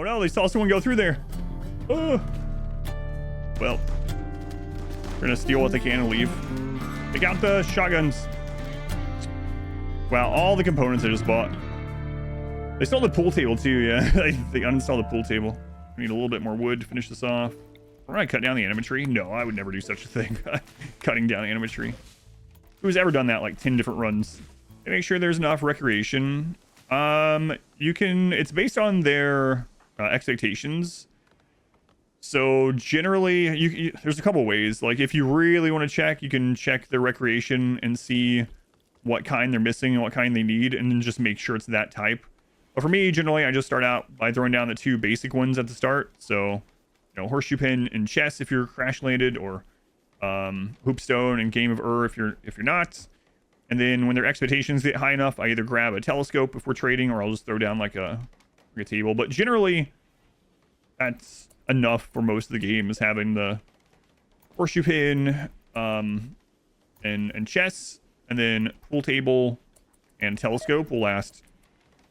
Oh no, they saw someone go through there. Oh. Well, they're gonna steal what they can and leave. Take out the shotguns. Wow, all the components I just bought. They stole the pool table too, yeah. They uninstalled the pool table. We need a little bit more wood to finish this off. We're gonna cut down the enemy tree. No, I would never do such a thing. Cutting down the enemy tree. Who's ever done that like 10 different runs? They make sure there's enough recreation. You can, it's based on their expectations. So generally, there's a couple ways. Like if you really want to check, you can check their recreation and see what kind they're missing and what kind they need, and then just make sure it's that type. But for me, generally, I just start out by throwing down the 2 basic ones at the start. So, you know, horseshoe pin and chess if you're crash landed, or hoopstone and game of if you're not. And then when their expectations get high enough, I either grab a telescope if we're trading, or I'll just throw down like a table. But generally, that's enough for most of the game, is having the horseshoe pin and chess, and then pool table and telescope will last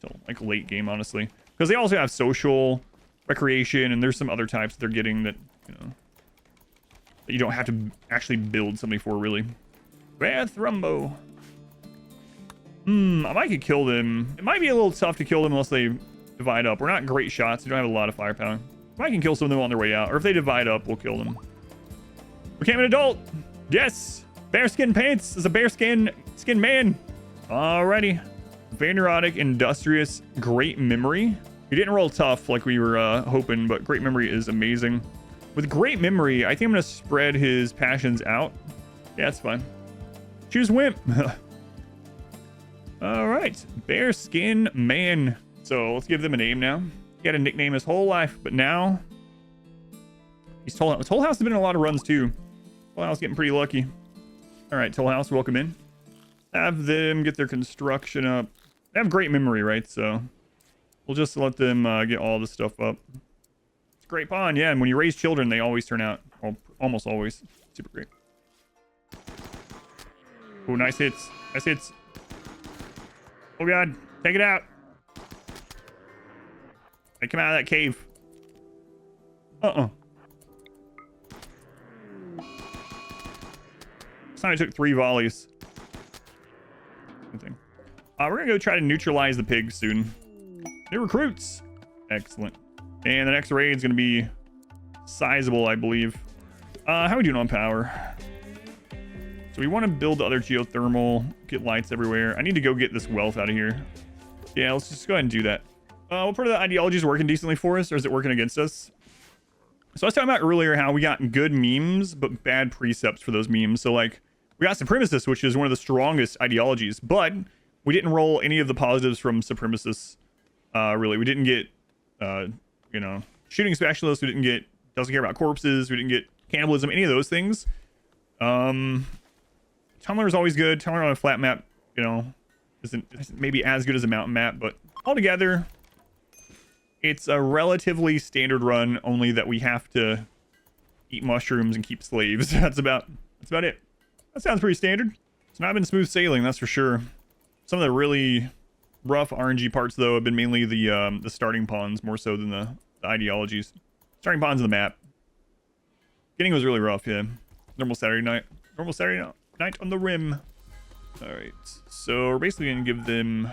till like late game, honestly, because they also have social, recreation, and there's some other types that they're getting that, you know, that you don't have to actually build something for, really. Thrumbo. I might could kill them. It might be a little tough to kill them unless they divide up. We're not great shots. We don't have a lot of firepower. I can kill some of them on their way out, or if they divide up, we'll kill them. Became an adult. Yes. Bearskin pants is a bearskin man. Alrighty. Very neurotic, industrious, great memory. He didn't roll tough like we were hoping, but great memory is amazing. With great memory, I think I'm gonna spread his passions out. Yeah, that's fine. Choose wimp. All right, bearskin man. So let's give them a name now. He had a nickname his whole life, but now he's Toll House. Toll House has been in a lot of runs too. Toll House getting pretty lucky. All right, Toll House, welcome in. Have them get their construction up. They have great memory, right? So we'll just let them get all this stuff up. It's a great pond, yeah. And when you raise children, they always turn out, well, almost always, super great. Oh, nice hits. Nice hits. Oh God, take it out. They come out of that cave. This time I took 3 volleys. We're gonna go try to neutralize the pigs soon. New recruits. Excellent. And the next raid is gonna be sizable, I believe. How are we doing on power? So we want to build the other geothermal, get lights everywhere. I need to go get this wealth out of here. Yeah, let's just go ahead and do that. What part of the ideology is working decently for us, or is it working against us? So I was talking about earlier how we got good memes, but bad precepts for those memes. So like, we got supremacists, which is one of the strongest ideologies, but we didn't roll any of the positives from supremacists. Really, we didn't get, you know, shooting specialists. We didn't get doesn't care about corpses. We didn't get cannibalism. Any of those things. Tumbler is always good. Tumbler on a flat map, you know, isn't maybe as good as a mountain map, but altogether, it's a relatively standard run. Only that we have to eat mushrooms and keep slaves. That's about it. That sounds pretty standard. It's not been smooth sailing, that's for sure. Some of the really rough RNG parts, though, have been mainly the starting pawns more so than the ideologies. Starting pawns of the map. Beginning was really rough, yeah. Normal Saturday night on the rim. All right, so we're basically gonna give them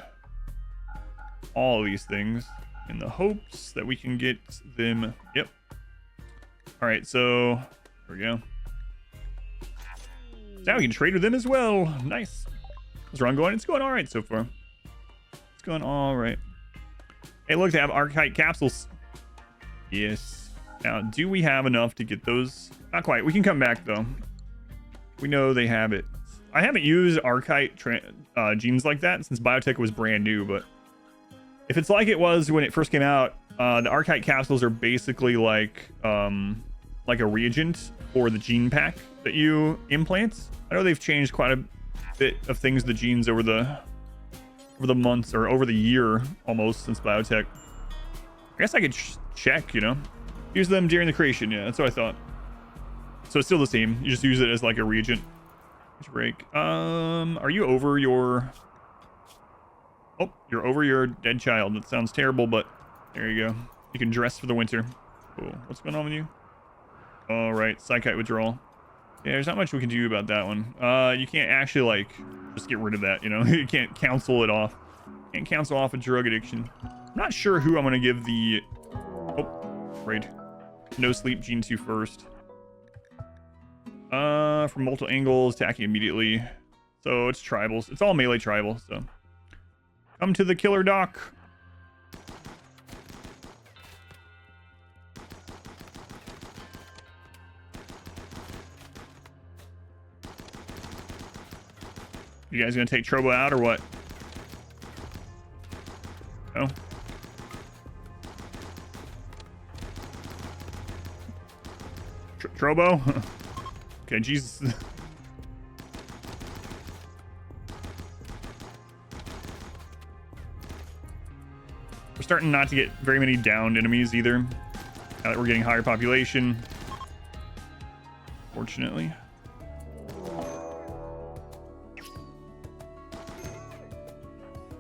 all of these things in the hopes that we can get them. Yep. All right, so there we go. Now we can trade with them as well. Nice. How's Run going? It's going all right so far. It's going all right. Hey, look, they have archetype capsules. Yes. Now, do we have enough to get those? Not quite. We can come back though. We know they have it. I haven't used archetype genes like that since Biotech was brand new, but if it's like it was when it first came out, the archetype capsules are basically like a reagent for the gene pack that you implant. I know they've changed quite a bit of things, the genes over the months or over the year almost since Biotech. I guess I could check, you know, use them during the creation. Yeah, that's what I thought. So it's still the same. You just use it as like a reagent. Break. Are you over your? Oh, you're over your dead child. That sounds terrible, but there you go. You can dress for the winter. Cool. What's going on with you? All right, psychite withdrawal. Yeah, there's not much we can do about that one. You can't actually, like, just get rid of that, you know? You can't cancel it off. Can't cancel off a drug addiction. I'm not sure who I'm going to give the... Oh, right. No sleep gene to first. From multiple angles, attacking immediately. So it's tribals. It's all melee tribal, so. Come to the killer doc. You guys gonna take Trobo out or what? Oh. Trobo? Okay, Jesus. We're starting not to get very many downed enemies either. Now that we're getting higher population. Fortunately.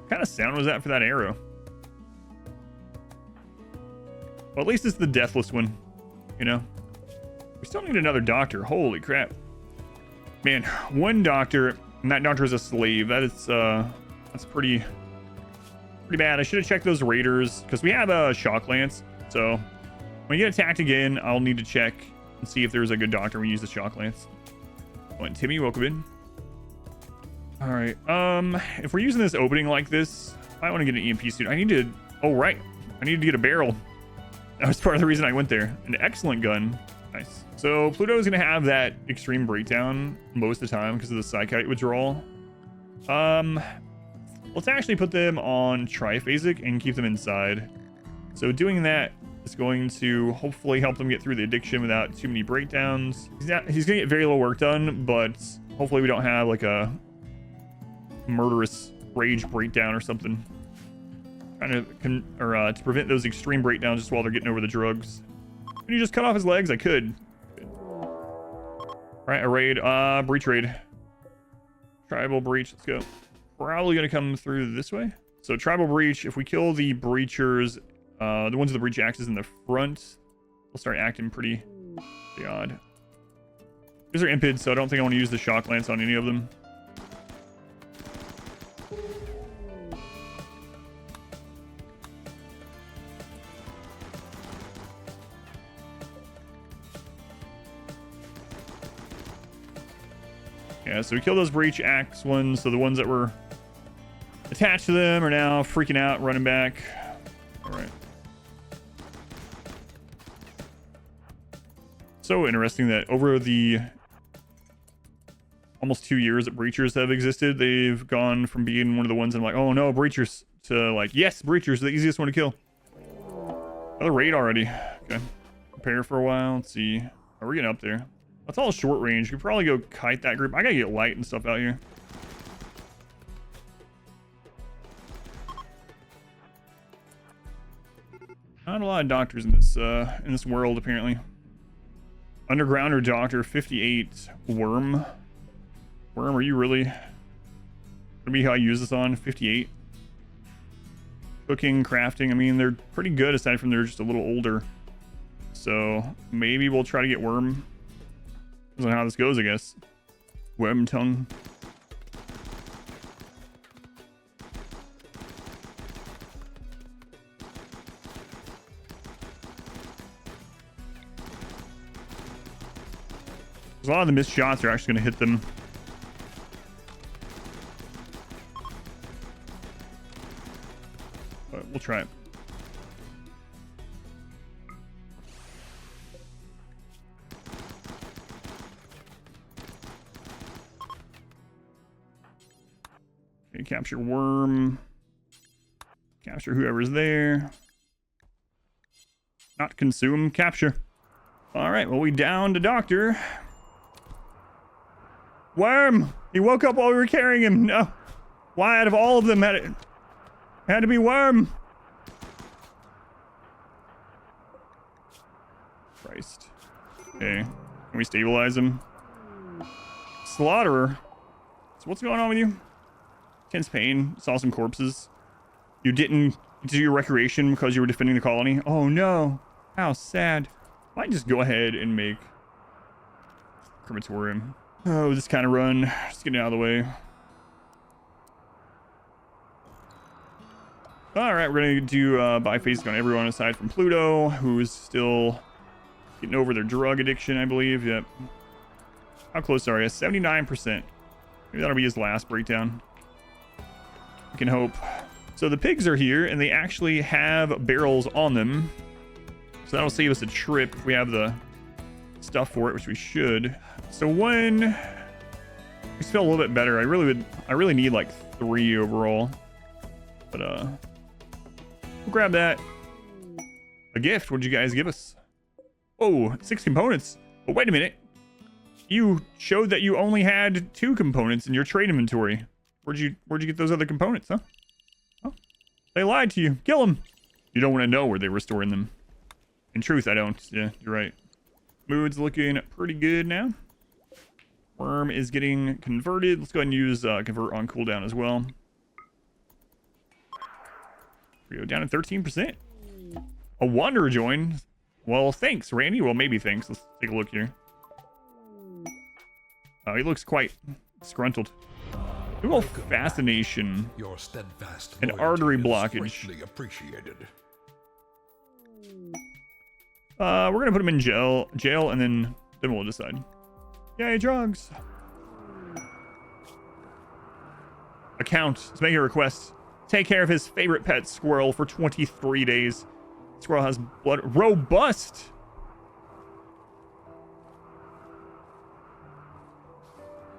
What kind of sound was that for that arrow? Well, at least it's the deathless one, you know? We still need another doctor. Holy crap. Man, one doctor, and that doctor is a slave. That is, that's pretty bad. I should have checked those raiders, because we have a shock lance. So, when you get attacked again, I'll need to check and see if there's a good doctor when you use the shock lance. Oh, and Timmy, welcome in. All right. If we're using this opening like this, I want to get an EMP suit. I need to... Oh, right. I need to get a barrel. That was part of the reason I went there. An excellent gun. Nice. So Pluto is going to have that extreme breakdown most of the time because of the psychite withdrawal. Let's actually put them on triphasic and keep them inside. So doing that is going to hopefully help them get through the addiction without too many breakdowns. He's going to get very little work done, but hopefully we don't have like a murderous rage breakdown or something. Trying to to prevent those extreme breakdowns just while they're getting over the drugs. Can you just cut off his legs? I could. All right, a raid. Breach raid. Tribal breach. Let's go. Probably gonna come through this way. So tribal breach. If we kill the breachers, the ones with the breach axes in the front, they'll start acting pretty odd. These are impids, so I don't think I want to use the shock lance on any of them. Yeah, so we killed those breach axe ones, so the ones that were attached to them are now freaking out, running back. All right. So interesting that over the almost 2 years that breachers have existed, they've gone from being one of the ones I'm like, oh no, breachers, to like, yes, breachers, the easiest one to kill. Another raid already. Okay. Prepare for a while. Let's see. Are we getting up there? That's all short range. You could probably go kite that group. I gotta get light and stuff out here. Not a lot of doctors in this world, apparently. Undergrounder doctor, 58. Worm. Worm, are you really gonna be how I use this on? 58. Cooking, crafting. I mean, they're pretty good aside from they're just a little older. So maybe we'll try to get Worm. Depends on how this goes, I guess. Worm tongue. A lot of the missed shots are actually going to hit them. But we'll try it. Okay, capture worm. Capture whoever's there. Not consume, capture. All right, well, we downed a doctor. Worm! He woke up while we were carrying him. No. Why out of all of them had to be Worm? Christ. Okay. Can we stabilize him? Slaughterer. So what's going on with you? Tense pain. Saw some corpses. You didn't do your recreation because you were defending the colony. Oh no, how sad. Might just go ahead and make crematorium. Oh, this kind of run. Just getting out of the way. All right, we're gonna do biphasing on everyone aside from Pluto, who's still getting over their drug addiction, I believe. Yep. How close are you? 79%. Maybe that'll be his last breakdown. We can hope. So the pigs are here, and they actually have barrels on them. So that'll save us a trip if we have the stuff for it, which we should. So when we feel a little bit better, I really need like 3 overall. But we'll grab that. A gift. What'd you guys give us? Oh, 6 components. But wait a minute. You showed that you only had 2 components in your trade inventory. Where'd you get those other components, huh? Oh, they lied to you. Kill them. You don't want to know where they were storing them. In truth, I don't. Yeah, you're right. Mood's looking pretty good now. Worm is getting converted. Let's go ahead and use convert on cooldown as well. We go down to 13%. A wanderer joined. Well, thanks, Randy. Well, maybe thanks. Let's take a look here. Oh, he looks quite disgruntled. Dual fascination. Your steadfast and artery blockage. Greatly appreciated. We're gonna put him in jail, and then we'll decide. Yay, drugs. Account. Let's make a request. Take care of his favorite pet squirrel for 23 days. Squirrel has blood. Robust.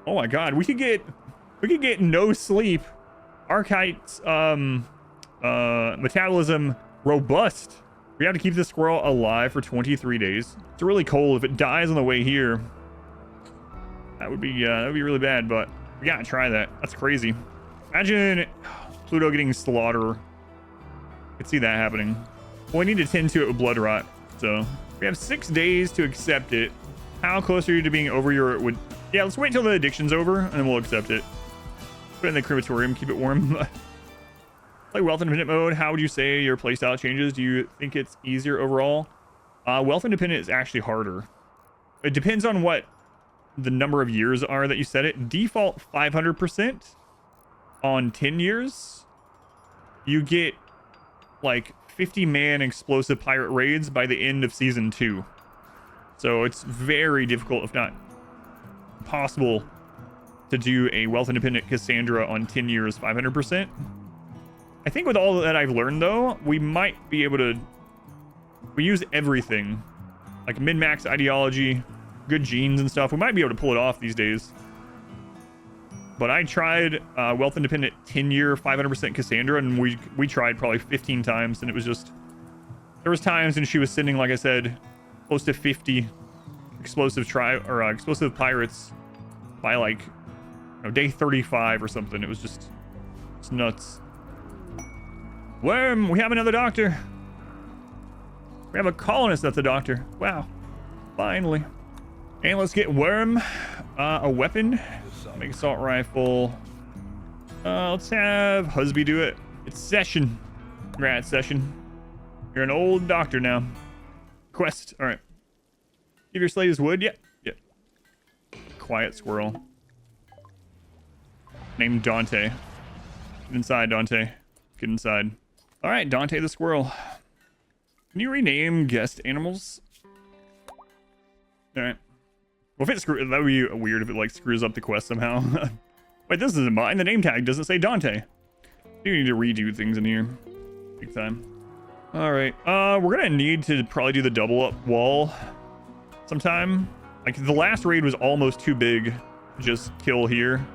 Oh my god, we could get no sleep. Archite's metabolism robust. We have to keep this squirrel alive for 23 days. It's really cold. If it dies on the way here, that would be really bad, but we gotta try that. That's crazy. Imagine Pluto getting slaughtered. I could see that happening. Well, we need to tend to it with blood rot. So we have 6 days to accept it. How close are you to being over your yeah, let's wait till the addiction's over and then we'll accept it. Put it in the crematorium, keep it warm. Play wealth independent mode. How would you say your playstyle changes? Do you think it's easier overall? Wealth independent is actually harder. It depends on what the number of years are that you set it. Default 500% on 10 years. You get like 50-man explosive pirate raids by the end of season 2. So it's very difficult, if not impossible, to do a wealth independent Cassandra on 10 years 500%. I think with all that I've learned though, we might be able to, we use everything like min-max ideology, good genes and stuff. We might be able to pull it off these days. But I tried wealth independent 10-year 500% Cassandra, and we tried probably 15 times, and it was just, there was times when she was sending, like I said, close to 50 explosive explosive pirates by like, you know, day 35 or something. It was just, it's nuts. Worm, we have another doctor. We have a colonist that's a doctor. Wow, finally. And let's get Worm a weapon. Make assault rifle. Let's have Husby do it. It's Session. Congrats, Session. You're an old doctor now. Quest. All right. Give your slaves wood. Yep. Yep. Quiet squirrel. Named Dante. Get inside, Dante. Get inside. All right, Dante the squirrel. Can you rename guest animals? All right. Well, if it screws, that would be weird if it like screws up the quest somehow. Wait, this isn't mine. The name tag doesn't say Dante. You need to redo things in here. Big time. All right. We're gonna need to probably do the double up wall sometime. Like the last raid was almost too big to just kill here,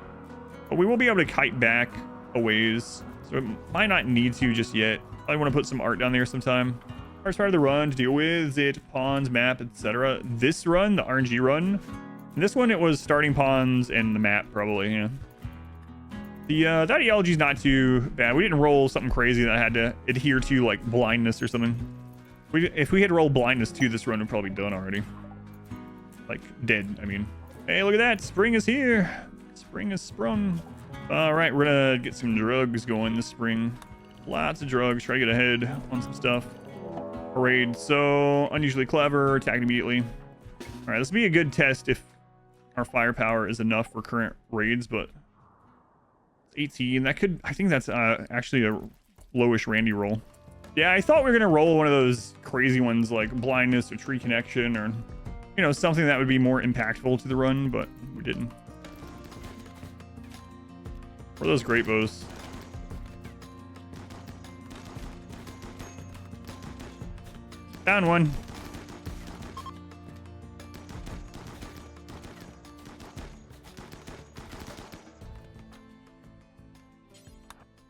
but we will be able to kite back a ways, so it might not need to just yet. I want to put some art down there sometime. First part of the run to deal with it, pawns, map, etc. This run, the RNG run, and this one it was starting pawns and the map probably. Yeah. The ideology is not too bad. We didn't roll something crazy that I had to adhere to, like blindness or something. If we had rolled blindness too, this run would probably be done already. Like dead, I mean. Hey, look at that! Spring is here. Spring is sprung. All right, we're gonna get some drugs going this spring. Lots of drugs. Try to get ahead on some stuff. Raid. So unusually clever. Attack immediately. All right, this will be a good test if our firepower is enough for current raids, but 18. That could, I think that's actually a lowish Randy roll. Yeah, I thought we were going to roll one of those crazy ones like blindness or tree connection or, you know, something that would be more impactful to the run, but we didn't. Or those great bows. Down one.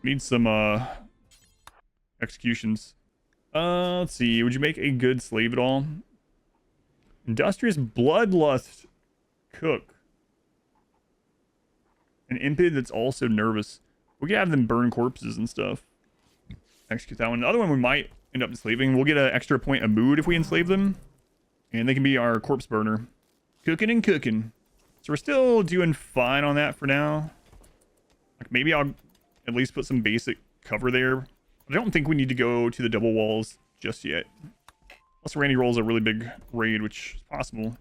Need some executions. Let's see. Would you make a good slave at all? Industrious bloodlust cook. An impid that's also nervous. We could have them burn corpses and stuff. Execute that one. The other one we might end up enslaving. We'll get an extra point of mood if we enslave them. And they can be our corpse burner. Cooking and cooking. So we're still doing fine on that for now. Like maybe I'll at least put some basic cover there. But I don't think we need to go to the double walls just yet. Unless Randy rolls a really big raid, which is possible.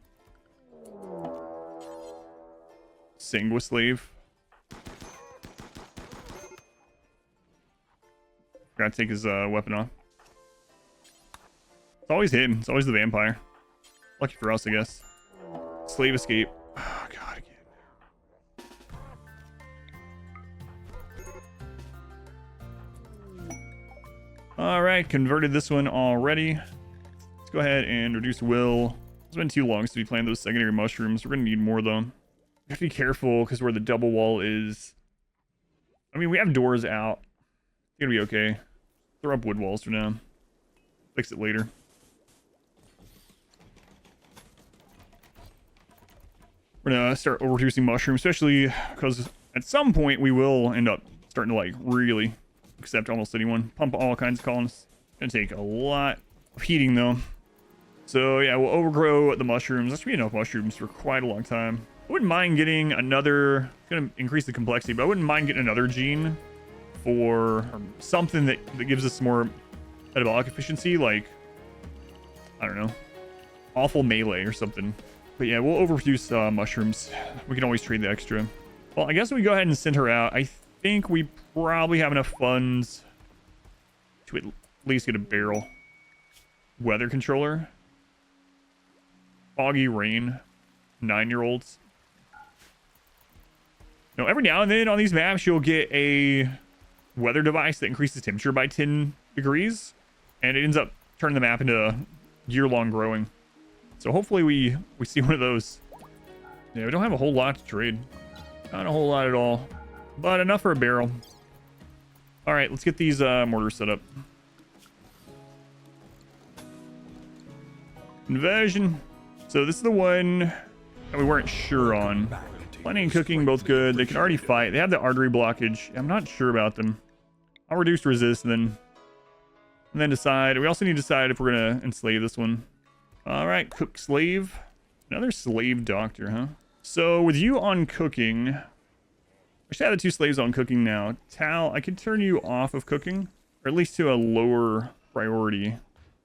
Sangua slave. Gotta take his weapon off. It's always him. It's always the vampire. Lucky for us, I guess. Slave escape. Oh, God, again. All right, converted this one already. Let's go ahead and reduce will. It's been too long since we planted those secondary mushrooms. We're gonna need more though. You have to be careful because where the double wall is. I mean, we have doors out. It's gonna be okay. Throw up wood walls for now. Fix it later. We're gonna start overproducing mushrooms, especially because at some point we will end up starting to like really accept almost anyone. Pump all kinds of colonists. Gonna take a lot of heating though. So yeah, we'll overgrow the mushrooms. That should be enough mushrooms for quite a long time. I wouldn't mind getting another, it's gonna increase the complexity, but I wouldn't mind getting another gene for something that gives us more metabolic efficiency, like, I don't know, awful melee or something. But yeah, we'll overproduce mushrooms. We can always trade the extra. Well, I guess we go ahead and send her out. I think we probably have enough funds to at least get a barrel. Weather controller. Foggy rain. 9-year-olds. Now, every now and then on these maps, you'll get a weather device that increases temperature by 10 degrees. And it ends up turning the map into year-long growing. So hopefully we see one of those. Yeah, we don't have a whole lot to trade. Not a whole lot at all. But enough for a barrel. Alright, let's get these mortars set up. Invasion. So this is the one that we weren't sure on. Planning and cooking, both good. They can already fight. They have the artery blockage. I'm not sure about them. I'll reduce resist and then decide. We also need to decide if we're going to enslave this one. Alright, cook slave. Another slave doctor, huh? So with you on cooking, I should have the 2 slaves on cooking now. Tal, I could turn you off of cooking, or at least to a lower priority.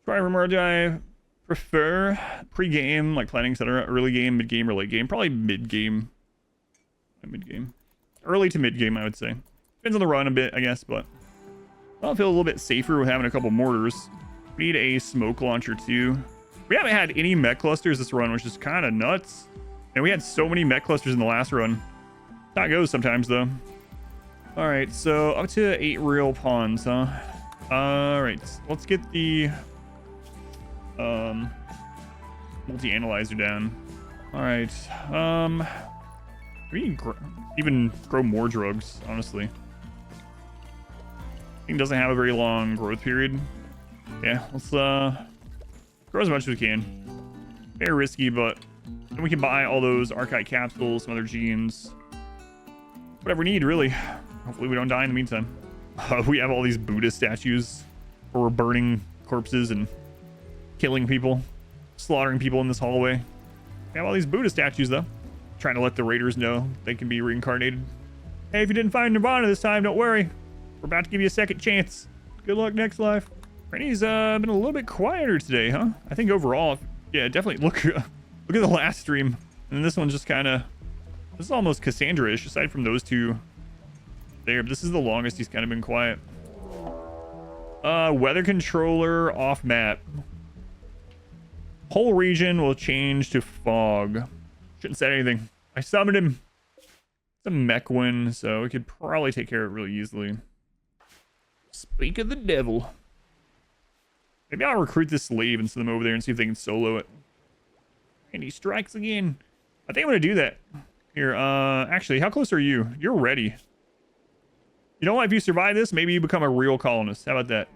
Try RimWorld, do I prefer pre-game, like planning, etc., early game, mid-game, or late game? Probably mid-game. Mid-game. Early to mid-game, I would say. Depends on the run a bit, I guess, but I'll feel a little bit safer with having a couple mortars. We need a smoke launcher, too. We haven't had any mech clusters this run, which is kind of nuts. And we had so many mech clusters in the last run. That goes sometimes, though. Alright, so up to 8 real pawns, huh? Alright, let's get the multi-analyzer down. Alright, we can even grow more drugs, honestly. Thing doesn't have a very long growth period. Yeah, let's grow as much as we can. Very risky, but then we can buy all those archive capsules, some other genes, whatever we need, really. Hopefully we don't die in the meantime. We have all these Buddha statues where we're burning corpses and killing people, slaughtering people in this hallway. We have all these Buddha statues, though. Trying to let the raiders know they can be reincarnated. Hey, if you didn't find Nirvana this time, don't worry. We're about to give you a second chance. Good luck next life. Rennie's been a little bit quieter today, huh? I think overall, yeah, definitely look at the last stream. And this one's just kind of, this is almost Cassandra-ish aside from those two there. But this is the longest he's kind of been quiet. Weather controller off map. Whole region will change to fog. Shouldn't say anything. I summoned him. It's a mech win, so we could probably take care of it really easily. Speak of the devil. Maybe I'll recruit this slave and send them over there and see if they can solo it. And he strikes again. I think I'm gonna do that. Here, actually, how close are you? You're ready. You know what? If you survive this, maybe you become a real colonist. How about that?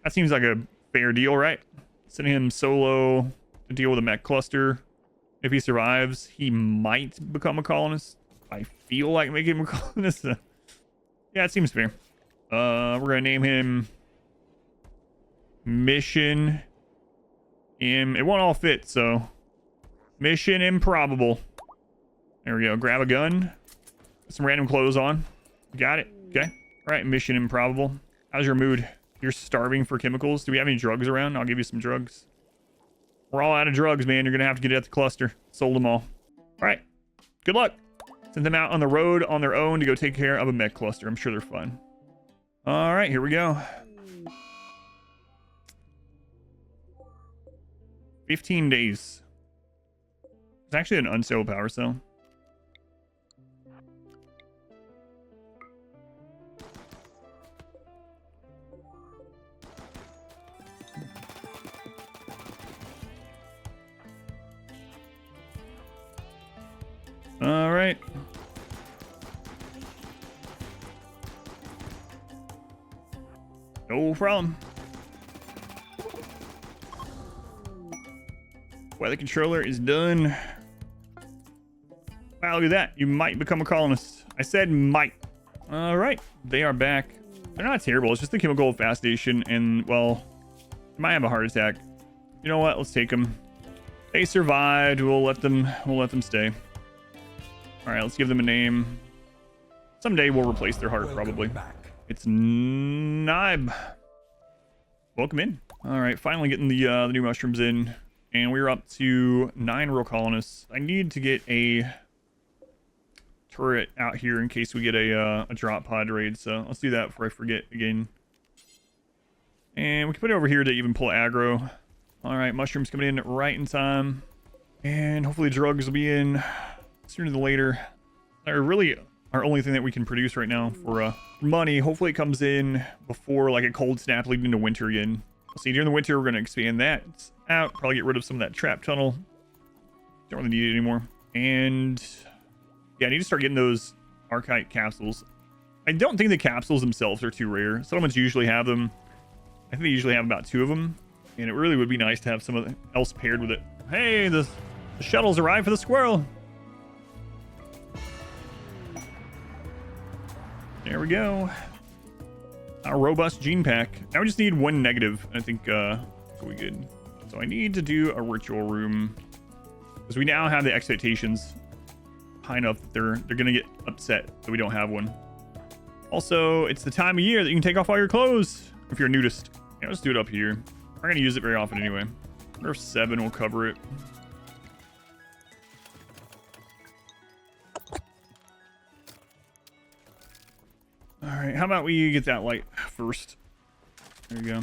That seems like a fair deal, right? Sending him solo to deal with a mech cluster. If he survives, he might become a colonist. I feel like making him a colonist. Yeah, it seems fair. We're gonna name him Mission it won't all fit, so Mission Improbable. There we go. Grab a gun. Put some random clothes on. Got it. Okay. All right, Mission Improbable. How's your mood? You're starving for chemicals. Do we have any drugs around? I'll give you some drugs. We're all out of drugs, man. You're gonna have to get at the cluster. Sold them all. All right. Good luck. Send them out on the road on their own to go take care of a mech cluster. I'm sure they're fun. All right, here we go. 15 days. It's actually an unstable power cell. All right. No problem. Weather controller is done. Wow, look at that. You might become a colonist. I said might. All right. They are back. They're not terrible. It's just the chemical fascination and, well, they might have a heart attack. You know what? Let's take them. They survived. We'll let them stay. All right, let's give them a name. Someday we'll replace their heart, probably. It's Naib. Welcome in. All right, finally getting the new mushrooms in. And we're up to 9 real colonists. I need to get a turret out here in case we get a drop pod raid. So let's do that before I forget again. And we can put it over here to even pull aggro. All right, mushrooms coming in right in time. And hopefully drugs will be in sooner than later. They're really our only thing that we can produce right now for money. Hopefully it comes in before like a cold snap leading into winter again. We'll see. During the winter, we're going to expand that out. Probably get rid of some of that trap tunnel. Don't really need it anymore. And yeah, I need to start getting those archite capsules. I don't think the capsules themselves are too rare. Settlements usually have them. I think they usually have about 2 of them. And it really would be nice to have some else paired with it. Hey, the shuttles arrived for the squirrel. There we go. Our robust gene pack. Now we just need 1 negative. I think we'll be good. So I need to do a ritual room because we now have the expectations high enough that they're gonna get upset that we don't have one. Also, it's the time of year that you can take off all your clothes if you're a nudist. Yeah, let's do it up here. We're gonna use it very often anyway. I wonder if 7 will cover it. All right, how about we get that light first? There you go.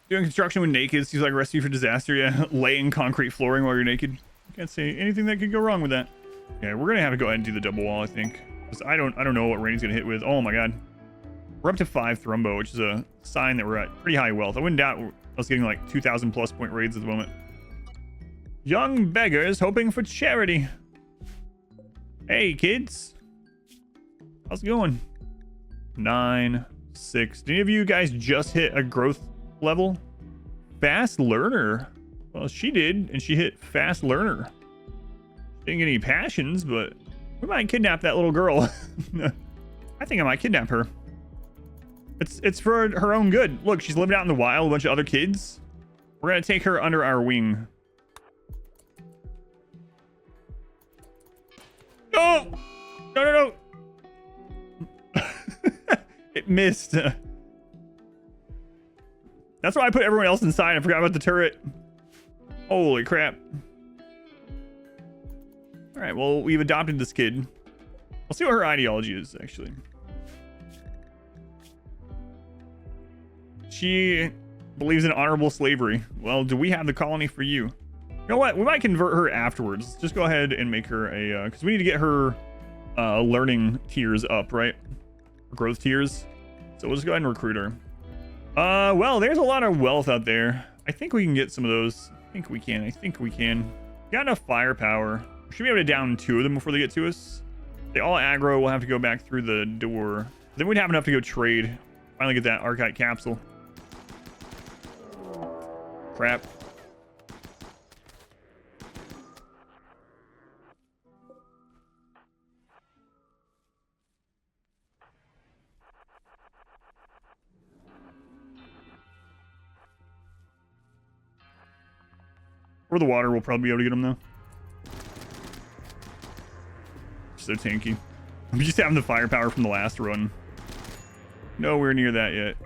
Doing construction when naked seems like a recipe for disaster. Yeah, laying concrete flooring while you're naked. Can't say anything that could go wrong with that. Yeah, we're gonna have to go ahead and do the double wall, I think, because I don't know what Rainey's gonna hit with. Oh my god, we're up to 5 thrumbo, which is a sign that we're at pretty high wealth. I wouldn't doubt us getting like 2,000 plus point raids at the moment. Young beggars hoping for charity. Hey kids, how's it going? 9, 6. Did any of you guys just hit a growth level? Fast learner. Well, she did, and she hit fast learner. Didn't get any passions, but we might kidnap that little girl. I think I might kidnap her. It's for her own good. Look, she's living out in the wild with a bunch of other kids. We're gonna take her under our wing. No! No, no, no! It missed. That's why I put everyone else inside. I forgot about the turret. Holy crap. All right, well, we've adopted this kid. We'll see what her ideology is, actually. She believes in honorable slavery. Well, do we have the colony for you? You know what? We might convert her afterwards. Just go ahead and make her a... because we need to get her learning tiers up, right? Growth tiers. So we'll just go ahead and recruit her. Well, there's a lot of wealth out there. I think we can get some of those. I think we can. Got enough firepower. We should be able to down 2 of them before they get to us. They all aggro. We'll have to go back through the door. Then we'd have enough to go trade. Finally get that Archite capsule. Crap. Or the water, we'll probably be able to get them though. So tanky. We just have the firepower from the last run. Nowhere near that yet.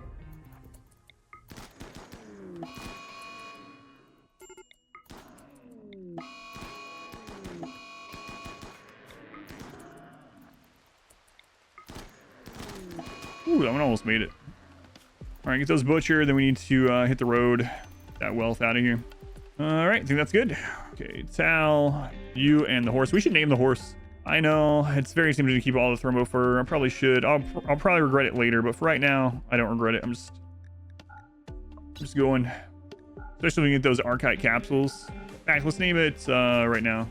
Ooh, that one almost made it. All right, get those butchered. Then we need to hit the road. That wealth out of here. All right, I think that's good. Okay, Tal, you and the horse. We should name the horse. I know it's very tempting to keep all the thermo fur. I probably should. I'll probably regret it later, but for right now, I don't regret it. I'm just going. Especially when we get those Archite capsules. In fact, let's name it right now.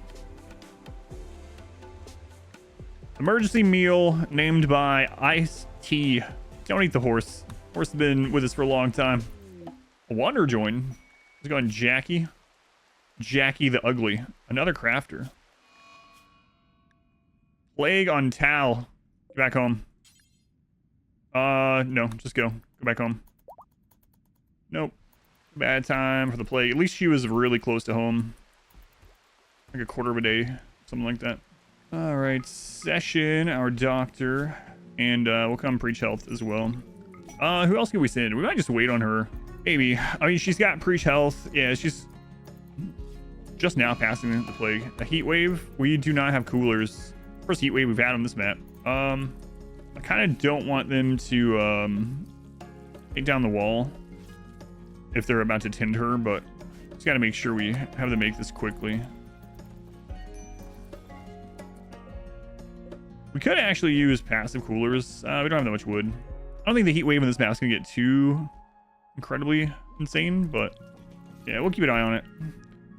Emergency meal named by Ice Tea. Don't eat the horse. Horse has been with us for a long time. A wander join. Let's go on Jackie. Jackie the Ugly. Another crafter. Plague on Tal. Get back home. No, just go. Go back home. Nope. Bad time for the plague. At least she was really close to home. Like a quarter of a day. Something like that. All right. Session, our doctor. And we'll come preach health as well. Who else can we send? We might just wait on her. Maybe. I mean, she's got preach health. Yeah, she's just now passing the plague. A heat wave. We do not have coolers. First heat wave we've had on this map. I kind of don't want them to take down the wall if they're about to tend her, but just got to make sure we have them make this quickly. We could actually use passive coolers. We don't have that much wood. I don't think the heat wave in this map is going to get too incredibly insane, but yeah, we'll keep an eye on it. And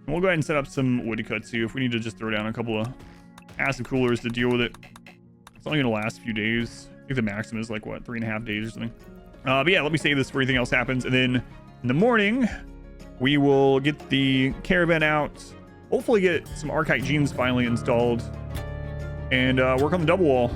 we'll go ahead and set up some wood cuts too if we need to just throw down a couple of passive coolers to deal with it. It's only going to last a few days. I think the maximum is like, what, 3.5 days or something. But yeah, let me save this for anything else happens. And then in the morning, we will get the caravan out. Hopefully get some Archite genes finally installed. And work on the double wall.